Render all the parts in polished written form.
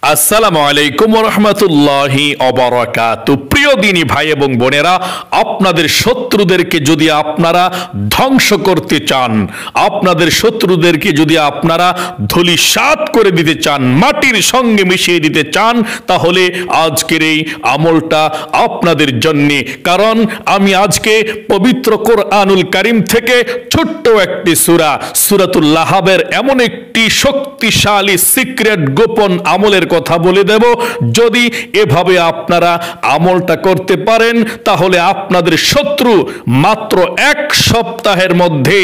আসসালামু আলাইকুম ওয়া রাহমাতুল্লাহি ওয়া বারাকাতুহু। প্রিয় দিনী ভাই এবং বোনেরা, আপনাদের শত্রুদেরকে যদি আপনারা ধ্বংস করতে চান, আপনাদের শত্রুদেরকে যদি আপনারা ধূলিসাৎ করে দিতে চান, মাটির সঙ্গে মিশিয়ে দিতে চান, তাহলে আজকের এই আমলটা আপনাদের জন্য। কারণ আমি আজকে পবিত্র কোরআনুল কারীম থেকে ছোট্ট একটি সূরা সূরাতুল লাহাবের এমন একটি শক্তিশালী সিক্রেট গোপন আমলের কথা বলে দেব। যদি এভাবে আপনারা আমলটা করতে পারেন, তাহলে আপনাদের শত্রু মাত্র এক সপ্তাহের মধ্যে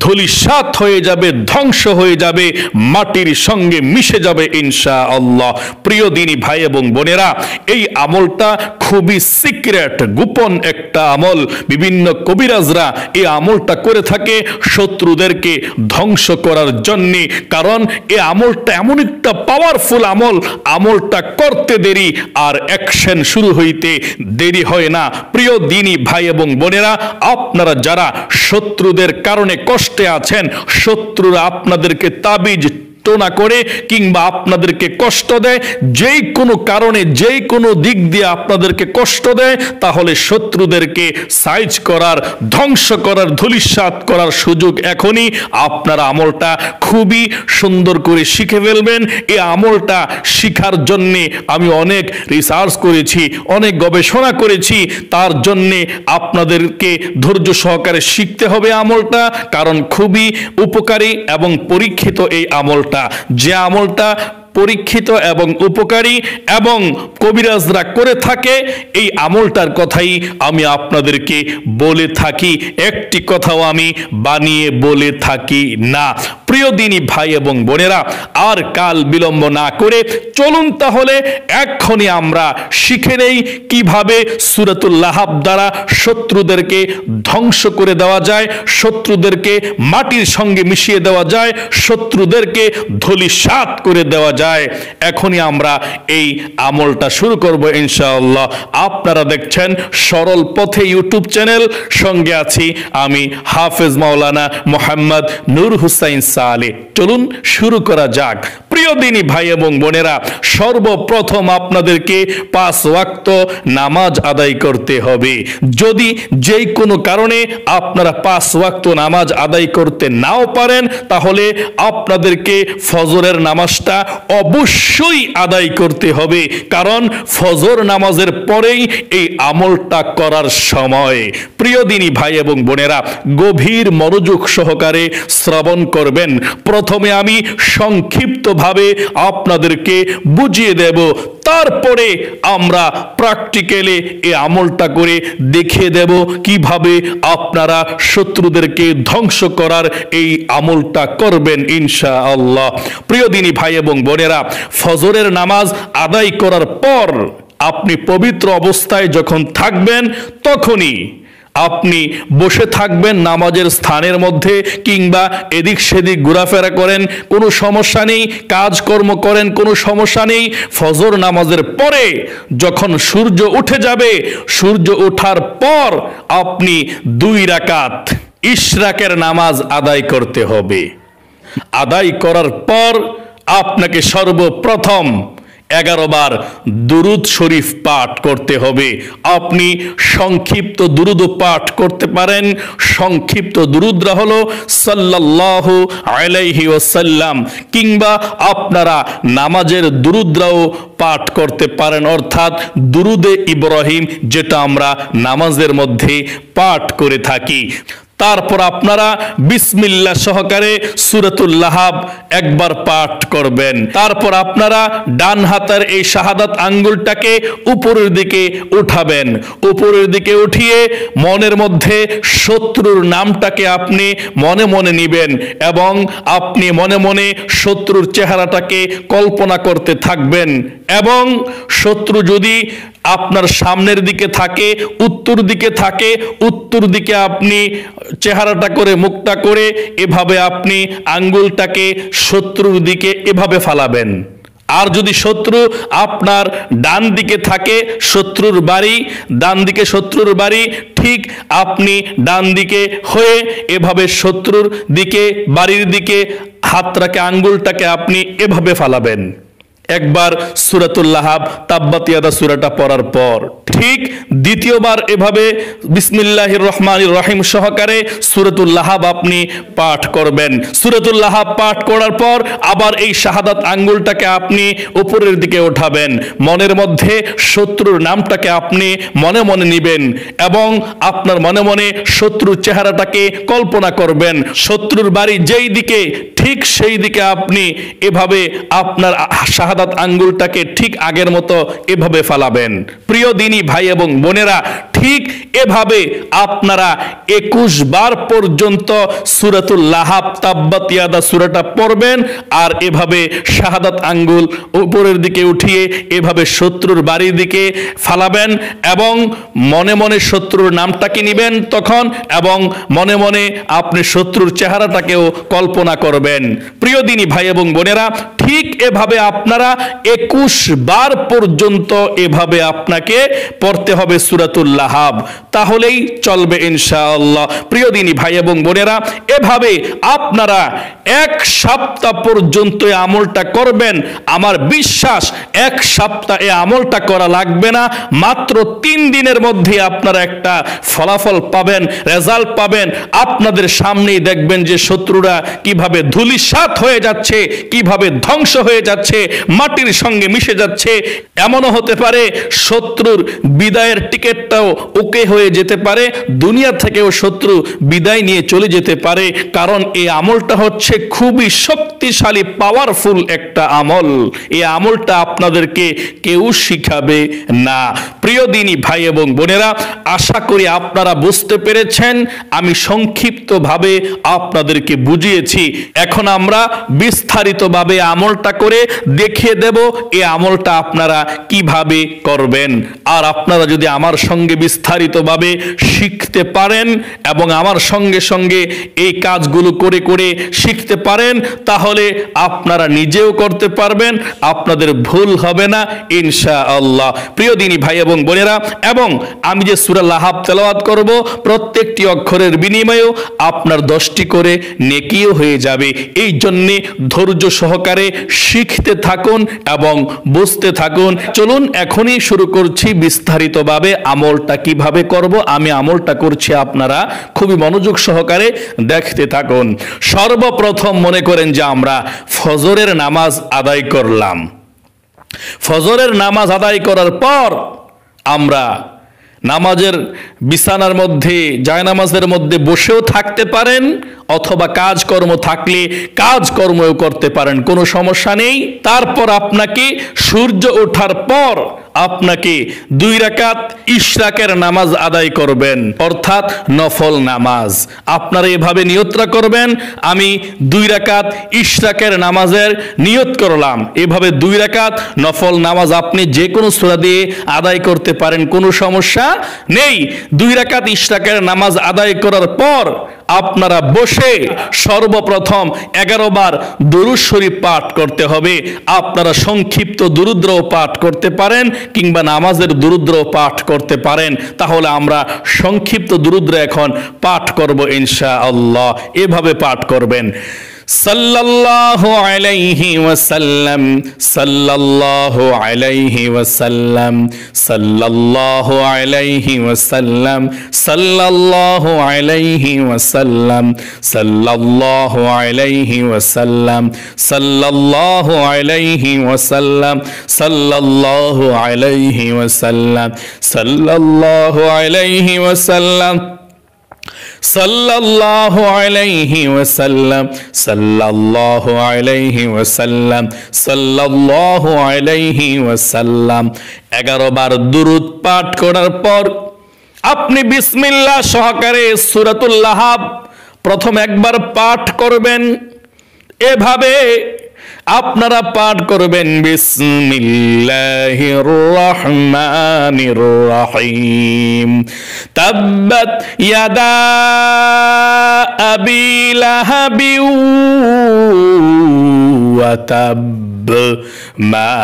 ধূলিসাৎ হয়ে যাবে, ধ্বংস হয়ে যাবে, মাটির সঙ্গে মিশে যাবে ইনশাআল্লাহ। প্রিয় দিনী ভাই এবং বোনেরা, এই আমলটা খুবই সিক্রেট, গোপন একটা আমল। বিভিন্ন কবিরাজরা এই আমলটা করে থাকে শত্রুদেরকে ধ্বংস করার জন্যে। কারণ এই আমলটা এমন একটা পাওয়ারফুল আমল, আমলটা করতে দেরি আর অ্যাকশন শুরু হইতে দেরি হয় না। প্রিয় দিনী ভাই এবং বোনেরা, আপনারা যারা শত্রুদের কারণে কষ্টে আছেন, শত্রুরা আপনাদেরকে তাবিজ টোনা করে কিংবা আপনাদেরকে কষ্ট দেয়, যেই কোনো কারণে যেই কোনো দিক দিয়ে আপনাদেরকে কষ্ট দেয়, তাহলে শত্রুদেরকে সাইজ করার, ধ্বংস করার, ধূলিসাৎ করার সুযোগ এখনই। আপনারা আমলটা খুবই সুন্দর করে শিখে ফেলবেন। এই আমলটা শিখার জন্যে আমি অনেক রিসার্চ করেছি, অনেক গবেষণা করেছি। তার জন্যে আপনাদেরকে ধৈর্য সহকারে শিখতে হবে আমলটা, কারণ খুবই উপকারী এবং পরীক্ষিত এই আমলটা। যে আমলটা পরীক্ষিত এবং উপকারী এবং কবিরাজরা করে থাকে, এই আমলটার কথাই আমি আপনাদেরকে বলে থাকি। একটি কথাও আমি বানিয়ে বলে থাকি না। প্রিয় দিনী ভাই এবং বোনেরা, আর কাল বিলম্ব না করে চলুন তাহলে এক্ষুনি আমরা শিখে নেই কিভাবে সূরাতুল লাহাব দ্বারা শত্রুদেরকে ধ্বংস করে দেওয়া যায়, শত্রুদেরকে মাটির সঙ্গে মিশিয়ে দেওয়া যায়, শত্রুদেরকে ধূলিসাৎ করে দেওয়া যায়। এখনই আমরা এই আমলটা শুরু করব ইনশাআল্লাহ। আপনারা দেখছেন সরল পথে ইউটিউব চ্যানেল, সঙ্গে আছি আমি হাফেজ মাওলানা মোহাম্মদ নূর হুসাইন সালে। চলুন শুরু করা যাক। প্রিয় দিনী ভাই এবং বোনেরা, সর্বপ্রথম আপনাদেরকে 5 ওয়াক্ত নামাজ আদায় করতে হবে। যদি যেই কোনো কারণে আপনারা 5 ওয়াক্ত নামাজ আদায় করতে নাও পারেন, তাহলে আপনাদেরকে ফজরের নামাজটা অবশ্যই আদায় করতে হবে। কারণ ফজর নামাজের পরেই এই আমলটা করার সময়। প্রিয় দিনী ভাই এবং বোনেরা, গভীর মনোযোগ সহকারে শ্রবণ করবেন। প্রথমে আমি সংক্ষিপ্তভাবে আপনাদেরকে বুঝিয়ে দেব, তারপরে আমরা প্র্যাকটিক্যালি এই আমলটা করে দেখিয়ে দেব কিভাবে আপনারা শত্রুদেরকে ধ্বংস করার এই আমলটা করবেন ইনশাআল্লাহ। প্রিয় দিনী ভাই এবং বোনেরা, ফজরের নামাজ আদায় করার পর আপনি পবিত্র অবস্থায় যখন থাকবেন, তখনই আপনি বসে থাকবেন নামাজের স্থানের মধ্যে, কিংবা এদিক সেদিক ঘোরাফেরা করেন, কোনো সমস্যা নেই, কাজকর্ম করেন, কোনো সমস্যা নেই। ফজর নামাজের পরে যখন সূর্য উঠে যাবে, সূর্য ওঠার পর আপনি 2 রাকাত ইশরাকের নামাজ আদায় করতে হবে। আদায় করার পর আপনাকে সর্বপ্রথম 11 বার দুরুদ শরীফ পাঠ করতে হবে। আপনি সংক্ষিপ্ত দুরুদ পাঠ করতে পারেন। সংক্ষিপ্ত দুরুদরা হলো সাল্লাল্লাহু আলাইহি ওয়াসাল্লাম, কিংবা আপনারা নামাজের দুরুদরাও পাঠ করতে পারেন, অর্থাৎ দুরুদে ইব্রাহিম, যেটা আমরা নামাজের মধ্যে পাঠ করে থাকি। তারপর আপনারা বিসমিল্লাহ সহকারে সূরাতুল লাহাব একবার পাঠ করবেন। তারপর আপনারা ডান হাতের এই শাহাদাত আঙ্গুলটাকে উপরের দিকে উঠাবেন। উপরের দিকে উঠিয়ে মনের মধ্যে শত্রুর নামটাকে আপনি মনে মনে নিবেন, এবং আপনি মনে মনে শত্রুর চেহারাটাকে কল্পনা করতে থাকবেন। এবং শত্রু যদি আপনার সামনের দিকে থাকে, উত্তর দিকে থাকে, উত্তর দিকে আপনি চেহারাটা করে, মুখটা করে, এভাবে আপনি আঙ্গুলটাকে শত্রুর দিকে এভাবে ফালাবেন। আর যদি শত্রু আপনার ডান দিকে থাকে, শত্রুর বাড়ি ডান দিকে, শত্রুর বাড়ি ঠিক আপনি ডান দিকে হয়ে এভাবে শত্রুর দিকে, বাড়ির দিকে হাতটাকে, আঙ্গুলটাকে আপনি এভাবে ফালাবেন। একবার সূরাতুল লাহাব তাব্বাত ইয়াদা সূরাটা পড়ার পর ঠিক দ্বিতীয়বার এভাবে বিসমিল্লাহির রহমানির রহিম সহকারে সূরাতুল লাহাব আপনি পাঠ করবেন। সূরাতুল লাহাব পাঠ করার পর আবার এই শাহাদাত আঙ্গুলটাকে আপনি উপরের দিকে ওঠাবেন, মনের মধ্যে শত্রুর নামটাকে আপনি মনে মনে নিবেন এবং আপনার মনে মনে শত্রুর চেহারাটাকে কল্পনা করবেন। শত্রুর বাড়ি যেই দিকে ঠিক সেই দিকে আপনি এভাবে আপনার শাহাদাত আঙ্গুলটাকে ঠিক আগের মতো এভাবে ফালাবেন। প্রিয় দিনী ভাই এবং বোনেরা, ঠিক এভাবে আপনারা 21 বার পর্যন্ত সূরাতুল লাহাব তাব্বাত ইয়াদা সূরাটা পড়বেন আর এভাবে শাহাদাত আঙ্গুল উপরের দিকে উঠিয়ে এভাবে শত্রুর বাড়ির দিকে ফালাবেন এবং মনে মনে শত্রুর নামটাকে নিবেন তখন এবং মনে মনে আপনি শত্রুর চেহারাটাকেও কল্পনা করবেন। প্রিয় দিনী ভাই এবং বোনেরা, ঠিক এভাবে আপনারা 21 বার পর্যন্ত এভাবে আপনাকে পড়তে হবে সূরাতুল লাহাব, তাহলেই চলবে ইনশাআল্লাহ। প্রিয় দিনী ভাই এবং বোনেরা, এভাবে আপনারা 1 সপ্তাহ পর্যন্ত এই আমলটা করবেন। আমার বিশ্বাস 1 সপ্তাহ এই আমলটা করা লাগবে না, মাত্র 3 দিনের মধ্যে আপনারা একটা ফলাফল পাবেন, রেজাল্ট পাবেন। আপনাদের সামনেই দেখবেন যে শত্রুরা কিভাবে ধূলিসাৎ হয়ে যাচ্ছে, কিভাবে ধ্বংস হয়ে যাচ্ছে, মাটির সঙ্গে মিশে যাচ্ছে। এমনও হতে পারে শত্রুর বিদায়ের টিকিটটাও ওকে হয়ে যেতে পারে, দুনিয়া থেকেও শত্রু বিদায় নিয়ে চলে যেতে পারে, কারণ এই আমলটা হচ্ছে খুবই শক্তিশালী পাওয়ারফুল একটা আমল। এই আমলটা আপনাদেরকে কেউ শিখাবে না। প্রিয় দিনী ভাই এবং বোনেরা, আশা করি আপনারা বুঝতে পেরেছেন। আমি সংক্ষিপ্তভাবে আপনাদেরকে বুঝিয়েছি। এখন আমরা বিস্তারিতভাবে আমলটা করে দেখিয়ে দেব এই আমলটা আপনারা কিভাবে করবেন। আর আপনারা যদি আমার সঙ্গে বিস্তারিতভাবে শিখতে পারেন এবং আমার সঙ্গে সঙ্গে এই কাজগুলো করে করে শিখতে পারেন, তাহলে আপনারা নিজেও করতে পারবেন, আপনাদের ভুল হবে না ইনশাআল্লাহ। প্রিয় দিনী ভাই এবং বোনেরা, এবং আমি যে সূরা লাহাব তেলাওয়াত করব প্রত্যেকটি অক্ষরের বিনিময়েও আপনার 10টি করে নেকিও হয়ে যাবে। এই জন্যে ধৈর্য সহকারে শিখতে থাকুন এবং বুঝতে থাকুন। চলুন এখনই শুরু করছি বিস্তারিতভাবে আমলটা কিভাবে করব। আমি আমলটা করছি, আপনারা খুবই মনোযোগ সহকারে দেখতে থাকুন। সর্বপ্রথম মনে করেন যে আমরা ফজরের নামাজ আদায় করলাম। ফজরের নামাজ আদায় করার পর আমরা নামাজের বিছানার মধ্যে, জায়নামাজের মধ্যে বসেও থাকতে পারেন অথবা কাজকর্ম থাকলে কাজকর্মও করতে পারেন, কোনো সমস্যা নেই। তারপর আপনাকে সূর্য ওঠার পর আপনাকে 2 রাকাত ইশরাকের নামাজ আদায় করবেন, অর্থাৎ নফল নামাজ। আপনারা এভাবে নিয়তটা করবেন, আমি 2 রাকাত ইশরাকের নামাজের নিয়ত করলাম। এভাবে 2 রাকাত নফল নামাজ আপনি যে কোনো সূরা দিয়ে আদায় করতে পারেন, কোনো সমস্যা নেই। 2 রাকাত ইশরাকের নামাজ আদায় করার পর আপনারা বসে সর্বপ্রথম 11 বার দুরূদ শরীফ পাঠ করতে হবে। আপনারা সংক্ষিপ্ত দুরূদও পাঠ করতে পারেন কিংবা নামাজের দুরূদও পাঠ করতে পারেন। তাহলে আমরা সংক্ষিপ্ত দুরূদ এখন পাঠ করব ইনশাআল্লাহ। এভাবে পাঠ করবেন: সাল্লাল্লাহু আলাইহি ওয়াসাল্লাম, সাল্লাল্লাহু আলাইহি ওয়াসাল্লাম, সাল্লাল্লাহু আলাইহি ওয়াসাল্লাম, সাল্লাল্লাহু আলাইহি ওয়াসাল্লাম, সাল্লাল্লাহু আলাইহি ওয়াসাল্লাম, সাল্লাল্লাহু আলাইহি ওয়াসাল্লাম, সাল্লাল্লাহু আলাইহি ওয়াসাল্লাম, সাল্লাল্লাহু আলাইহি ওয়াসাল্লাম, সাল্লাল্লাহু আলাইহি ওয়াসাল্লাম, সাল্লাল্লাহু আলাইহি ওয়াসাল্লাম, সাল্লাল্লাহু আলাইহি ওয়াসাল্লাম। 11 বার দুরূদ পাঠ করার পর আপনি বিসমিল্লাহ সহকারে সূরাতুল লাহাব প্রথম একবার পাঠ করবেন। এভাবে আপনারা পাঠ করবেন: বিসমিল্লাহির রহমানির রহিম, তাব্বাত ইয়াদা আবি লাহাবি ওয়া তাব, মা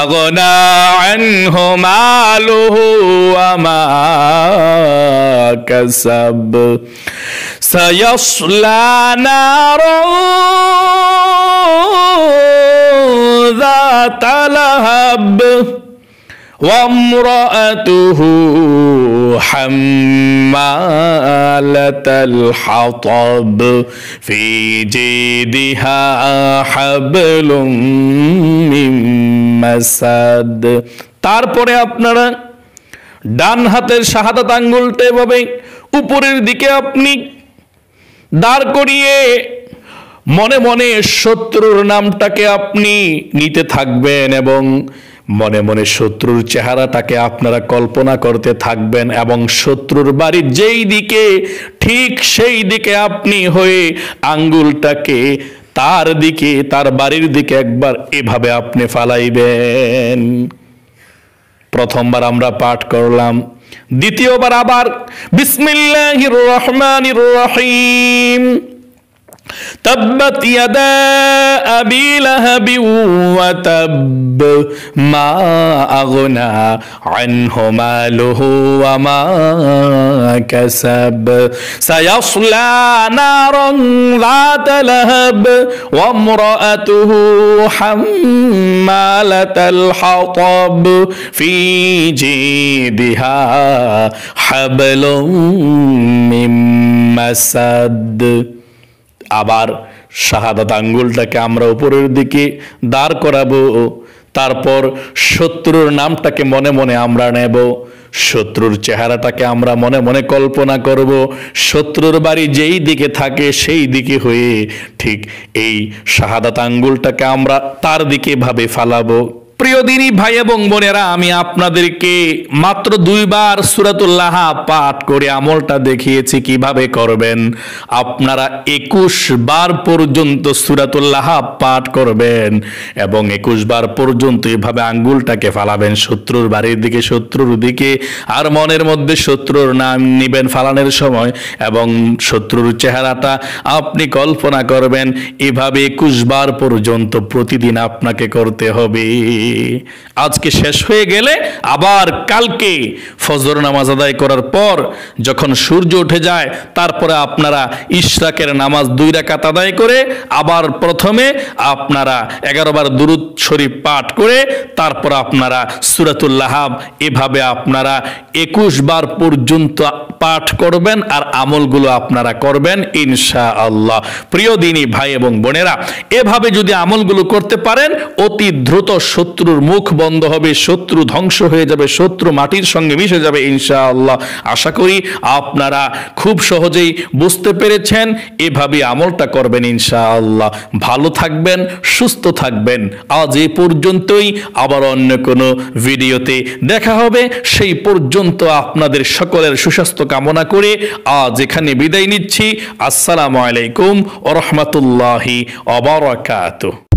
আগনা আনহু মালুহু ওয়া মা কাসাব, সায়াসলা নারান যাতা লাহাব وامرأته حمالة الحطب في جيدها حبل من مسد। তারপরে আপনারা ডান হাতের শাহাদাত আঙ্গুলটা এভাবে উপরের দিকে আপনি দাঁড় করিয়ে মনে মনে শত্রুর নামটাকে আপনি নিতে থাকবেন এবং মনে মনে শত্রুর চেহারাটাকে আপনারা কল্পনা করতে থাকবেন এবং শত্রুর বাড়ির যেই দিকে ঠিক সেই দিকে আপনি হয়ে আঙ্গুলটাকে তার দিকে, তার বাড়ির দিকে একবার এভাবে আপনি ফালাইবেন। প্রথমবার আমরা পাঠ করলাম, দ্বিতীয়বার আবার বিসমিল্লাহির রহমানির রহিম। تبت يدا أبي لهب وتب ما أغنى عنه ماله وما كسب سيصلى نارا ذات لهب وامرأته حمالة الحطب في جيدها حبل من مسد। আবার শাহাদাত আঙ্গুলটাকে আমরা উপরের দিকে দাঁড় করাবো, তারপর শত্রুর নামটাকে মনে মনে আমরা নেব, শত্রুর চেহারাটাকে আমরা মনে মনে কল্পনা করব, শত্রুর বাড়ি যেই দিকে থাকে সেই দিকে হয়ে ঠিক এই শাহাদাত আঙ্গুলটাকে আমরা তার দিকে ভাবে ফালাবো। প্রিয় দিনী ভাই এবং বোনেরা, আমি আপনাদেরকে মাত্র 2 বার সূরাতুল লাহাব পাঠ করে আমলটা দেখিয়েছি কিভাবে করবেন। আপনারা 21 বার পর্যন্ত সূরাতুল লাহাব পাঠ করবেন এবং 21 বার পর্যন্ত এভাবে আঙ্গুলটাকে ফালাবেন শত্রুর বাড়ির দিকে, শত্রুর দিকে, আর মনের মধ্যে শত্রুর নাম নিবেন ফালানোর সময় এবং শত্রুর চেহারাটা আপনি কল্পনা করবেন। এভাবে 21 বার পর্যন্ত প্রতিদিন আপনাকে করতে হবে। আজকে শেষ হয়ে গেলে আবার কালকে ফজর নামাজ আদায় করার পর যখন সূর্য উঠে যায় তারপরে আপনারা ইশরাকের নামাজ 2 রাকাত আদায় করে আবার প্রথমে আপনারা 11 বার দুরূদ শরীফ পাঠ করে তারপর আপনারা সূরাতুল লাহাব এভাবে আপনারা 21 বার পর্যন্ত পাঠ করবেন আর আমলগুলো আপনারা করবেন ইনশাআল্লাহ। প্রিয় দিনী ভাই এবং বোনেরা, এভাবে যদি আমলগুলো করতে পারেন অতি দ্রুত শত্রুর মুখ বন্ধ হবে, শত্রু ধ্বংস হয়ে যাবে, শত্রু মাটির সঙ্গে মিশে যাবে ইনশাআল্লাহ। আশা করি আপনারা খুব সহজেই বুঝতে পেরেছেন, এভাবে আমলটা করবেন ইনশাআল্লাহ। ভালো থাকবেন, সুস্থ থাকবেন। আজ এই পর্যন্তই, আবার অন্য কোনো ভিডিওতে দেখা হবে। সেই পর্যন্ত আপনাদের সকলের সুস্বাস্থ্য কামনা করে আজ এখানে বিদায় নিচ্ছি। আসসালামু আলাইকুম ওয়া রাহমাতুল্লাহি ওয়া বারাকাতুহু।